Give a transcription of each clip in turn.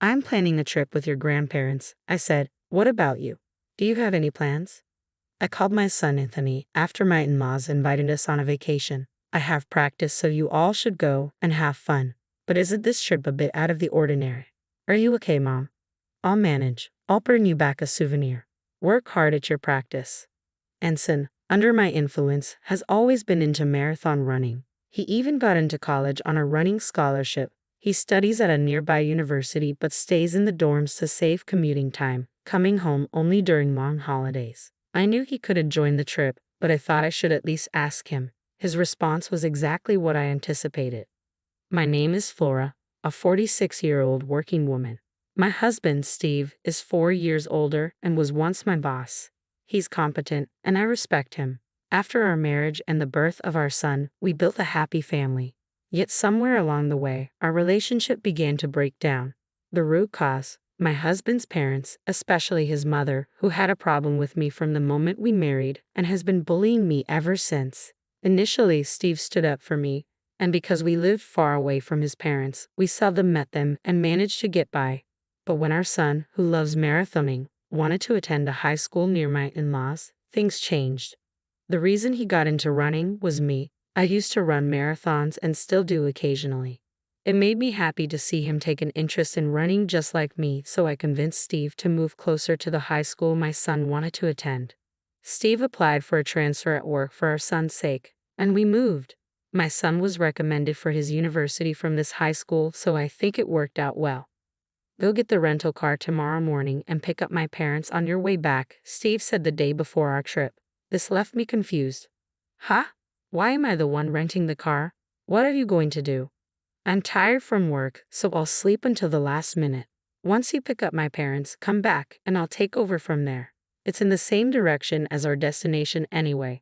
I'm planning a trip with your grandparents, I said. What about you? Do you have any plans? I called my son Anthony after my in-laws invited us on a vacation. I have practice, so you all should go and have fun. But isn't this trip a bit out of the ordinary? Are you okay, Mom? I'll manage. I'll bring you back a souvenir. Work hard at your practice. Ensign, under my influence, has always been into marathon running. He even got into college on a running scholarship. He studies at a nearby university but stays in the dorms to save commuting time, coming home only during long holidays. I knew he couldn't join the trip, but I thought I should at least ask him. His response was exactly what I anticipated. My name is Flora, a 46-year-old working woman. My husband, Steve, is 4 years older and was once my boss. He's competent, and I respect him. After our marriage and the birth of our son, we built a happy family. Yet somewhere along the way, our relationship began to break down. The root cause: my husband's parents, especially his mother, who had a problem with me from the moment we married and has been bullying me ever since. Initially, Steve stood up for me, and because we lived far away from his parents, we seldom met them and managed to get by. But when our son, who loves marathoning, wanted to attend a high school near my in-laws, things changed. The reason he got into running was me. I used to run marathons and still do occasionally. It made me happy to see him take an interest in running just like me, so I convinced Steve to move closer to the high school my son wanted to attend. Steve applied for a transfer at work for our son's sake, and we moved. My son was recommended for his university from this high school, so I think it worked out well. Go get the rental car tomorrow morning and pick up my parents on your way back, Steve said the day before our trip. This left me confused. Huh? Why am I the one renting the car? What are you going to do? I'm tired from work, so I'll sleep until the last minute. Once you pick up my parents, come back, and I'll take over from there. It's in the same direction as our destination anyway.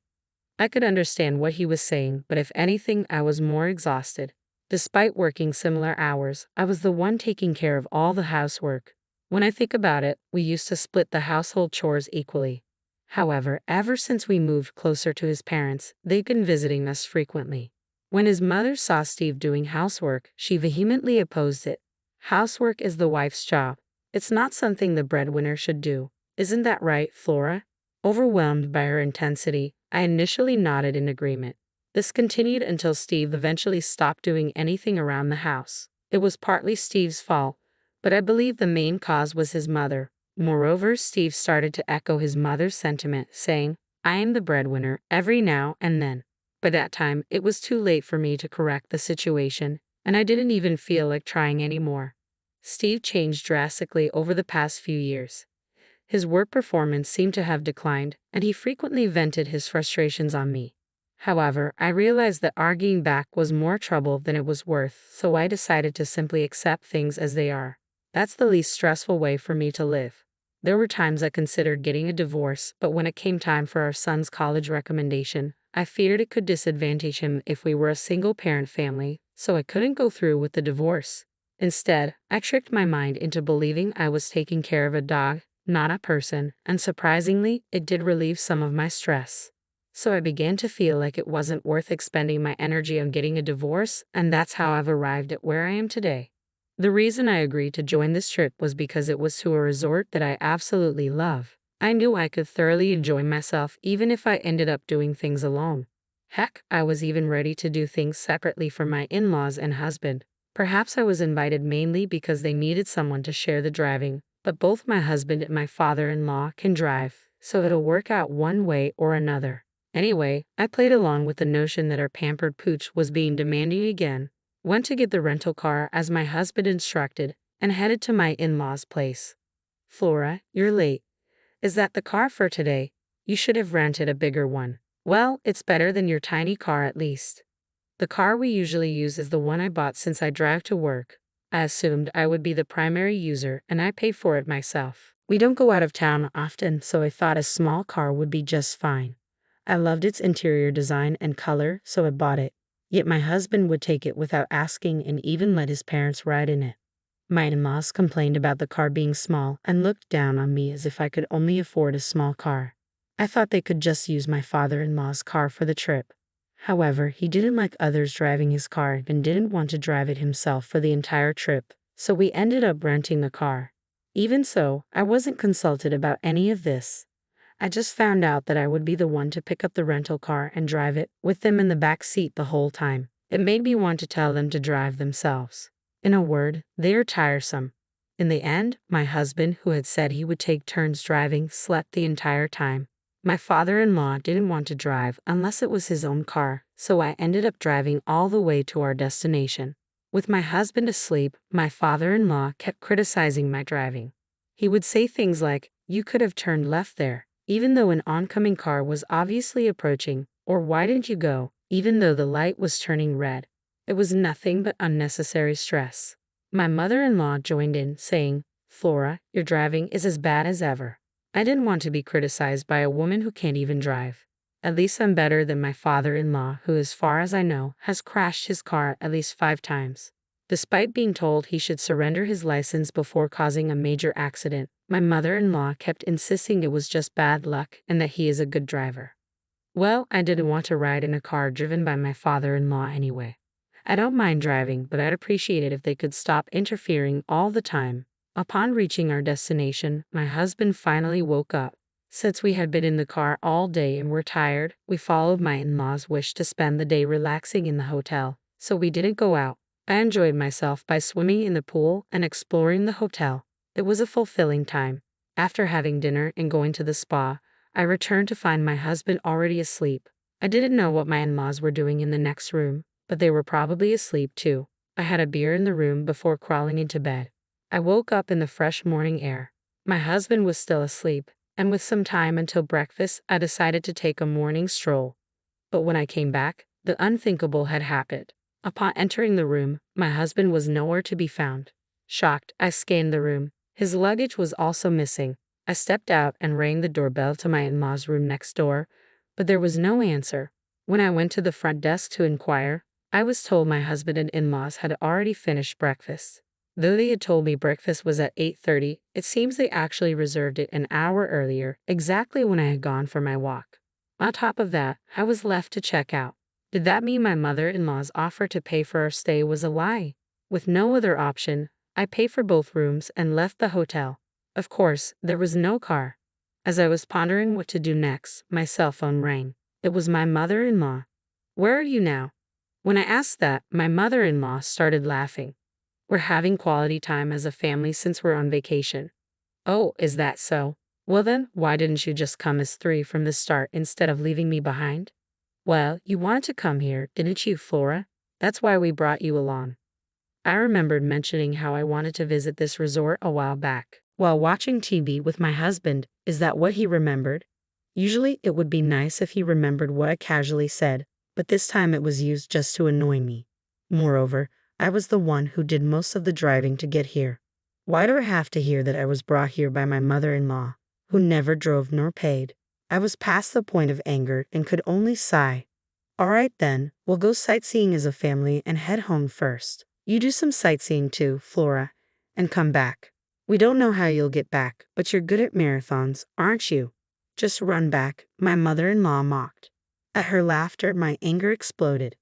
I could understand what he was saying, but if anything, I was more exhausted. Despite working similar hours, I was the one taking care of all the housework. When I think about it, we used to split the household chores equally. However, ever since we moved closer to his parents, they've been visiting us frequently. When his mother saw Steve doing housework, she vehemently opposed it. Housework is the wife's job. It's not something the breadwinner should do. Isn't that right, Flora? Overwhelmed by her intensity, I initially nodded in agreement. This continued until Steve eventually stopped doing anything around the house. It was partly Steve's fault, but I believe the main cause was his mother. Moreover, Steve started to echo his mother's sentiment, saying, I am the breadwinner, every now and then. By that time, it was too late for me to correct the situation, and I didn't even feel like trying anymore. Steve changed drastically over the past few years. His work performance seemed to have declined, and he frequently vented his frustrations on me. However, I realized that arguing back was more trouble than it was worth, so I decided to simply accept things as they are. That's the least stressful way for me to live. There were times I considered getting a divorce, but when it came time for our son's college recommendation, I feared it could disadvantage him if we were a single-parent family, so I couldn't go through with the divorce. Instead, I tricked my mind into believing I was taking care of a dog, not a person, and surprisingly, it did relieve some of my stress. So I began to feel like it wasn't worth expending my energy on getting a divorce, and that's how I've arrived at where I am today. The reason I agreed to join this trip was because it was to a resort that I absolutely love. I knew I could thoroughly enjoy myself even if I ended up doing things alone. Heck, I was even ready to do things separately from my in-laws and husband. Perhaps I was invited mainly because they needed someone to share the driving, but both my husband and my father-in-law can drive, so it'll work out one way or another. Anyway, I played along with the notion that our pampered pooch was being demanding again, went to get the rental car as my husband instructed, and headed to my in-laws' place. Flora, you're late. Is that the car for today? You should have rented a bigger one. Well, it's better than your tiny car at least. The car we usually use is the one I bought since I drive to work. I assumed I would be the primary user and I pay for it myself. We don't go out of town often, so I thought a small car would be just fine. I loved its interior design and color, so I bought it. Yet my husband would take it without asking and even let his parents ride in it. My in-laws complained about the car being small and looked down on me as if I could only afford a small car. I thought they could just use my father-in-law's car for the trip. However, he didn't like others driving his car and didn't want to drive it himself for the entire trip, so we ended up renting the car. Even so, I wasn't consulted about any of this. I just found out that I would be the one to pick up the rental car and drive it, with them in the back seat the whole time. It made me want to tell them to drive themselves. In a word, they are tiresome. In the end, my husband, who had said he would take turns driving, slept the entire time. My father-in-law didn't want to drive unless it was his own car, so I ended up driving all the way to our destination. With my husband asleep, my father-in-law kept criticizing my driving. He would say things like, "You could have turned left there, even though an oncoming car was obviously approaching," or "Why didn't you go, even though the light was turning red?" It was nothing but unnecessary stress. My mother-in-law joined in, saying, "Flora, your driving is as bad as ever." I didn't want to be criticized by a woman who can't even drive. At least I'm better than my father-in-law, who, as far as I know, has crashed his car at least 5 times. Despite being told he should surrender his license before causing a major accident, my mother-in-law kept insisting it was just bad luck and that he is a good driver. Well, I didn't want to ride in a car driven by my father-in-law anyway. I don't mind driving, but I'd appreciate it if they could stop interfering all the time. Upon reaching our destination, my husband finally woke up. Since we had been in the car all day and were tired, we followed my in-laws' wish to spend the day relaxing in the hotel, so we didn't go out. I enjoyed myself by swimming in the pool and exploring the hotel. It was a fulfilling time. After having dinner and going to the spa, I returned to find my husband already asleep. I didn't know what my in-laws were doing in the next room, but they were probably asleep too. I had a beer in the room before crawling into bed. I woke up in the fresh morning air. My husband was still asleep, and with some time until breakfast, I decided to take a morning stroll. But when I came back, the unthinkable had happened. Upon entering the room, my husband was nowhere to be found. Shocked, I scanned the room. His luggage was also missing. I stepped out and rang the doorbell to my in-laws' room next door, but there was no answer. When I went to the front desk to inquire, I was told my husband and in-laws had already finished breakfast. Though they had told me breakfast was at 8:30, it seems they actually reserved it an hour earlier, exactly when I had gone for my walk. On top of that, I was left to check out. Did that mean my mother-in-law's offer to pay for our stay was a lie? With no other option, I paid for both rooms and left the hotel. Of course, there was no car. As I was pondering what to do next, my cell phone rang. It was my mother-in-law. "Where are you now?" When I asked that, my mother-in-law started laughing. "We're having quality time as a family since we're on vacation." "Oh, is that so? Well then, why didn't you just come as 3 from the start instead of leaving me behind?" "Well, you wanted to come here, didn't you, Flora? That's why we brought you along." I remembered mentioning how I wanted to visit this resort a while back, while watching TV with my husband. Is that what he remembered? Usually it would be nice if he remembered what I casually said, but this time it was used just to annoy me. Moreover, I was the one who did most of the driving to get here. Why do I have to hear that I was brought here by my mother-in-law, who never drove nor paid? I was past the point of anger and could only sigh. "All right then, we'll go sightseeing as a family and head home first. You do some sightseeing too, Flora, and come back. We don't know how you'll get back, but you're good at marathons, aren't you?" "Just run back," my mother-in-law mocked. At her laughter, my anger exploded.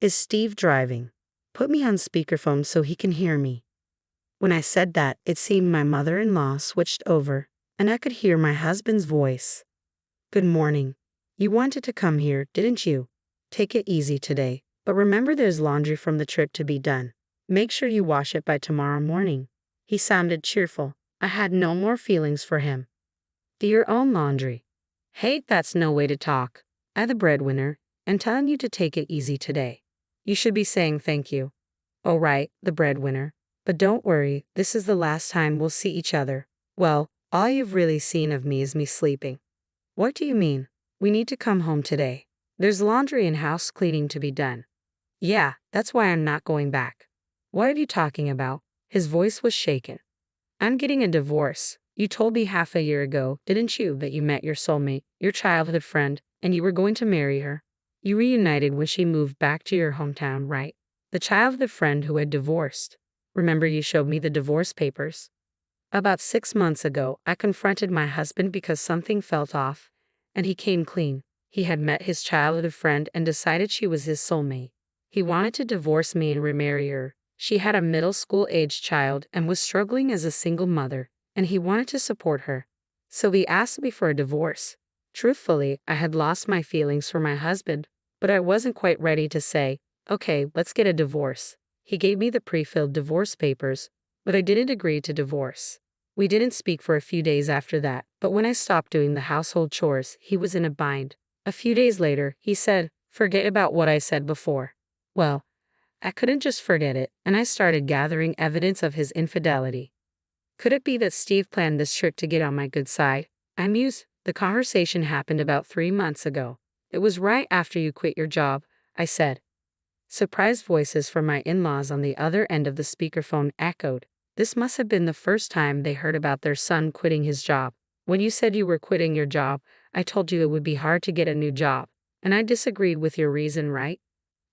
"Is Steve driving? Put me on speakerphone so he can hear me." When I said that, it seemed my mother-in-law switched over, and I could hear my husband's voice. "Good morning. You wanted to come here, didn't you? Take it easy today, but remember there's laundry from the trip to be done. Make sure you wash it by tomorrow morning." He sounded cheerful. I had no more feelings for him. "Do your own laundry." "Hey, that's no way to talk. I'm the breadwinner, and telling you to take it easy today. You should be saying thank you." "Oh right, the breadwinner. But don't worry, this is the last time we'll see each other. Well, all you've really seen of me is me sleeping." "What do you mean? We need to come home today. There's laundry and house cleaning to be done." "Yeah, that's why I'm not going back." "What are you talking about?" His voice was shaken. "I'm getting a divorce. You told me half a year ago, didn't you, that you met your soulmate, your childhood friend, and you were going to marry her? You reunited when she moved back to your hometown, right? The childhood friend who had divorced. Remember you showed me the divorce papers?" "About 6 months ago, I confronted my husband because something felt off, and he came clean. He had met his childhood friend and decided she was his soulmate. He wanted to divorce me and remarry her. She had a middle school-aged child and was struggling as a single mother, and he wanted to support her. So he asked me for a divorce. Truthfully, I had lost my feelings for my husband, but I wasn't quite ready to say, "Okay, let's get a divorce." He gave me the pre-filled divorce papers, but I didn't agree to divorce. We didn't speak for a few days after that, but when I stopped doing the household chores, he was in a bind. A few days later, he said, "Forget about what I said before." Well, I couldn't just forget it, and I started gathering evidence of his infidelity. Could it be that Steve planned this trick to get on my good side? I mused. The conversation happened about 3 months ago. It was right after you quit your job, I said. Surprised voices from my in-laws on the other end of the speakerphone echoed. This must have been the first time they heard about their son quitting his job. When you said you were quitting your job, I told you it would be hard to get a new job, and I disagreed with your reason, right?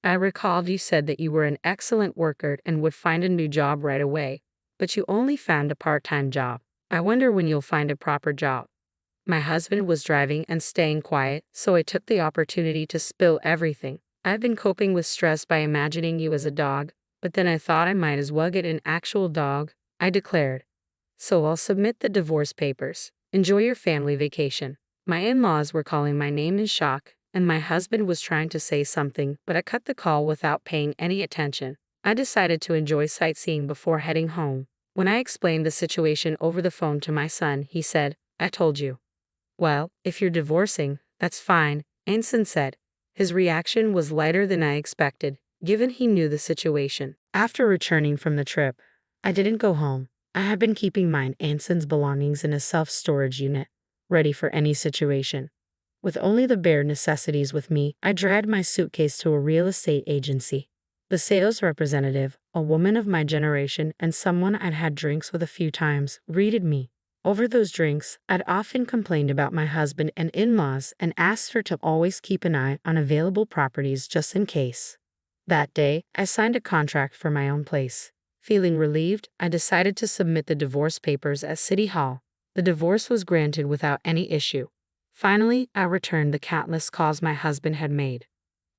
I recalled you said that you were an excellent worker and would find a new job right away, but you only found a part-time job. I wonder when you'll find a proper job. My husband was driving and staying quiet, so I took the opportunity to spill everything. I've been coping with stress by imagining you as a dog, but then I thought I might as well get an actual dog, I declared. So I'll submit the divorce papers. Enjoy your family vacation. My in-laws were calling my name in shock, and my husband was trying to say something, but I cut the call without paying any attention. I decided to enjoy sightseeing before heading home. When I explained the situation over the phone to my son, he said, "I told you." "Well, if you're divorcing, that's fine," Anson said. His reaction was lighter than I expected, given he knew the situation. After returning from the trip, I didn't go home. I had been keeping mine Anson's belongings in a self-storage unit, ready for any situation. With only the bare necessities with me, I dragged my suitcase to a real estate agency. The sales representative, a woman of my generation and someone I'd had drinks with a few times, greeted me. Over those drinks, I'd often complained about my husband and in-laws and asked her to always keep an eye on available properties just in case. That day, I signed a contract for my own place. Feeling relieved, I decided to submit the divorce papers at City Hall. The divorce was granted without any issue. Finally, I returned the countless calls my husband had made.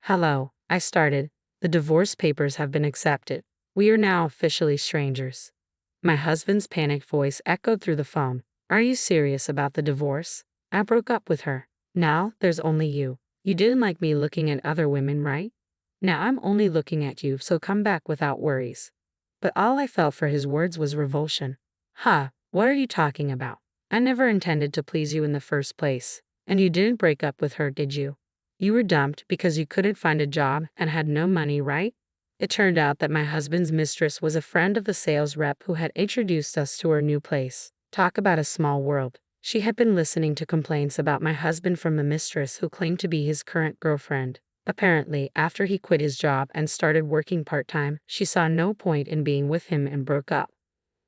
"Hello," I started. "The divorce papers have been accepted. We are now officially strangers." My husband's panicked voice echoed through the phone. "Are you serious about the divorce? I broke up with her. Now there's only you. You didn't like me looking at other women, right? Now I'm only looking at you, so come back without worries." But all I felt for his words was revulsion. What are you talking about? I never intended to please you in the first place. And you didn't break up with her, did you? You were dumped because you couldn't find a job and had no money, right? It turned out that my husband's mistress was a friend of the sales rep who had introduced us to our new place. Talk about a small world. She had been listening to complaints about my husband from the mistress who claimed to be his current girlfriend. Apparently, after he quit his job and started working part-time, she saw no point in being with him and broke up.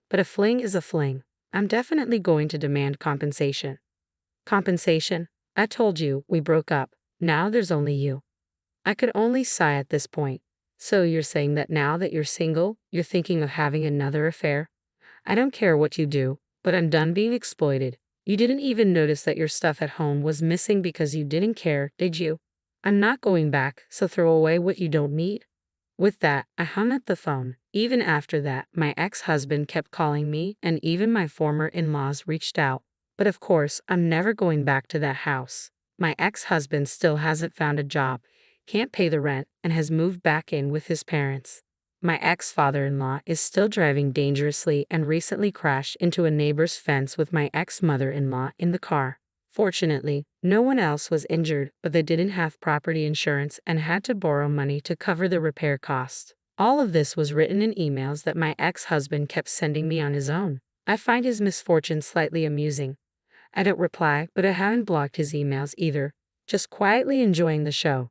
But a fling is a fling. I'm definitely going to demand compensation. Compensation? I told you, we broke up. Now there's only you. I could only sigh at this point. So you're saying that now that you're single, you're thinking of having another affair? I don't care what you do, but I'm done being exploited. You didn't even notice that your stuff at home was missing because you didn't care, did you? I'm not going back, so throw away what you don't need. With that, I hung up the phone. Even after that, my ex-husband kept calling me, and even my former in-laws reached out. But of course, I'm never going back to that house. My ex-husband still hasn't found a job, can't pay the rent, and has moved back in with his parents. My ex-father-in-law is still driving dangerously and recently crashed into a neighbor's fence with my ex-mother-in-law in the car. Fortunately, no one else was injured, but they didn't have property insurance and had to borrow money to cover the repair cost. All of this was written in emails that my ex-husband kept sending me on his own. I find his misfortune slightly amusing. I don't reply, but I haven't blocked his emails either, just quietly enjoying the show.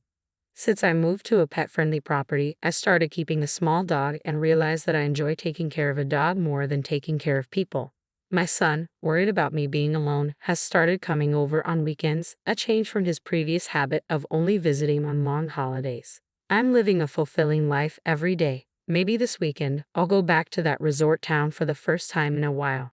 Since I moved to a pet-friendly property, I started keeping a small dog and realized that I enjoy taking care of a dog more than taking care of people. My son, worried about me being alone, has started coming over on weekends, a change from his previous habit of only visiting on long holidays. I'm living a fulfilling life every day. Maybe this weekend, I'll go back to that resort town for the first time in a while.